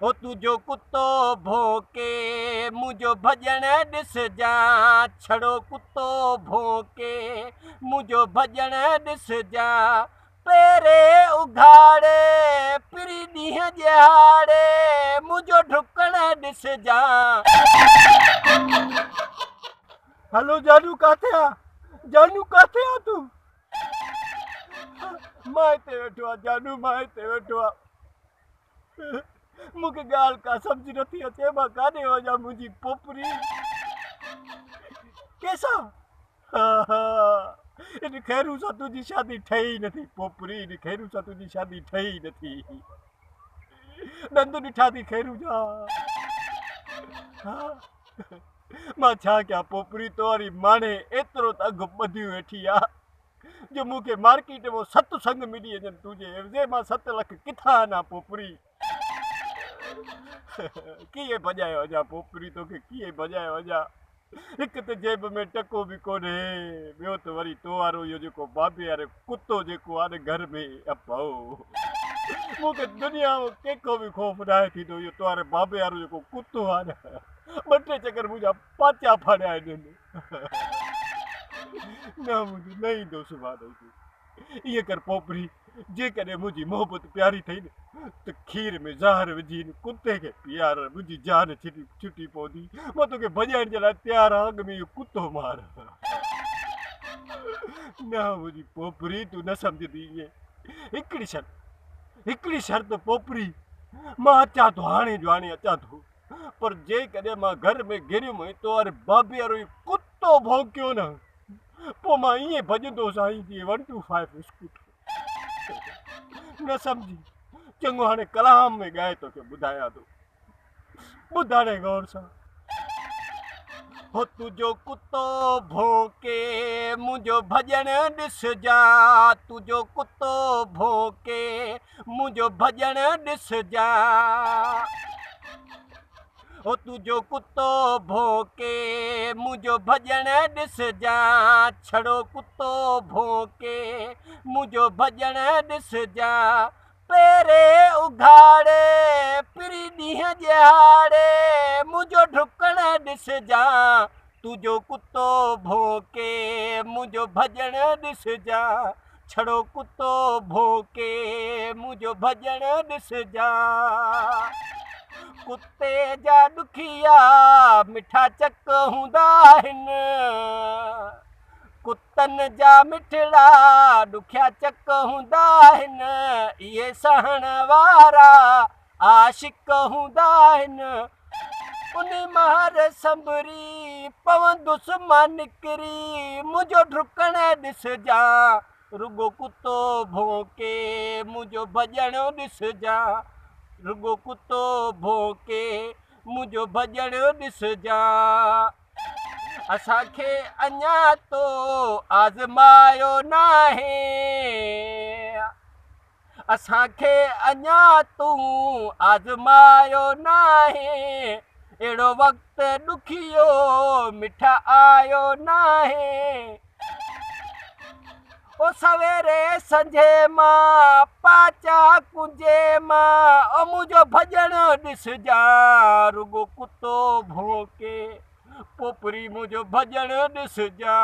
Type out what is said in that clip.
ओ तुझो कुत्तो भोके मुझो भजन ॾिस जा, छड़ो कुत्तो भोके मुझो भजन ॾिस जा, पेरे उघाड़े पिरी ॾींहं ॼाड़े मुझो ढुकण ॾिस जा। हेलो जानू काथे आ? जानू काथे आ तू? मां हिते वेठो आ जानू, मां हिते वेठो आ। मूंखे ॻाल्हि का सम्झ नथी अचे, मां काॾे वञा मुंहिंजी पोपरी कैसा? इन खैरू सां तुंहिंजी शादी ठही नथी पोपरी, इन खैरू सां तुंहिंजी शादी ठही नथी। ॾंद ॾिठा थी खैरू जा। मां छा कयां पोपरी, तोरी माणे एतिरो त अघु ॿधी वेठी आ जो मूंखे मार्केट में सत्संग मिली वञनि तुंहिंजे एवज़े मां 7 लख किथां आना पोपरी। कीअं भॼाए वञा पोपरी, तोखे कीअं भॼाए वञा? हिकु त जेब में टको बि कोन्हे, ॿियो त वरी तो वारो इहो जेको बाबे वारो कुतो जेको आहे न घर में अपो मूंखे दुनिया में कंहिंखो बि ख़ौफ़ न आहे थींदो, इहो तो वारे बाबे वारो जेको कुतो आहे न 2-3 चकर मुंहिंजा पाचा फाड़िया आहिनि। न मुंहिंजो न ईंदो सुभाणे तूं ईअं कर पोपरी, जेकॾहिं मुंहिंजी मोहबत प्यारी अथई न त खीर में ज़हर विझी कुते खे पीआर, मुंहिंजी जान छुटी पवंदी। मां तोखे भॼाइण जे लाइ तयारु आहियां, अॻ में इहो कुतो मार। न मुंहिंजी पोपरी तूं न सम्झंदी। इहे हिकिड़ी शर्त पोपरी, मां अचां थो हाणे जो हाणे अचां थो, पर जेकॾहिं मां घर में गिरियुमि ऐं तो वारे बाबे वारो कुतो भौंकियो न, पोइ मां ईअं भॼंदो साईं जीअं 125 स्कूटर। न सम्झी? चङो हाणे कलाम में ॻाए तोखे ॿुधायां थो, ॿुध हाणे गौर सां। हो तुझो कुत्तो भोके मुझो भजन ॾिस जा, तुझो कुत्तो भोके मुझो भजन ॾिस जा। ओ तुझो कुत्तो भोके मुझो भजन ॾिस जा, छड़ो कुत्तो भोके मुझो भजन ॾिस जा, पेरे उघाड़े पिरी ॾींहं ॼाड़े मुझो ढुकण ॾिस जा। तुझो कुत्तो भोके मुझो भजन ॾिस जा, छड़ो कुत्तो भोके मुझो भजन ॾिस जा। कुत्ते जा ॾुखिया मिठा चक हूंदा आहिनि, कुतनि जा मिठड़ा ॾुखिया चक हूंदा आहिनि, इहे सहण वारा आशिक हूंदा आहिनि। उन मार संभरी पवंदुसि मां निकिरी, मुंहिंजो ढुकण ॾिस जा, रुगो कुतो भोके मुंहिंजो भॼण ॾिस जा, रुगो कुतो भोके मुंहिंजो भॼण ॾिस जा। असांखे अञा तो आज़मायो नाहे, असांखे अञा तूं आज़मायो नाहे, अहिड़ो वक़्तु ॾुखियो मिठा आयो नाहे। ओ सवेरे संझे मां पाचा कुंजे मां, ओ मुंहिंजो भॼण ॾिस जा, रुगो कुतो भोके पोपरी मुंहिंजो भॼण ॾिस जा।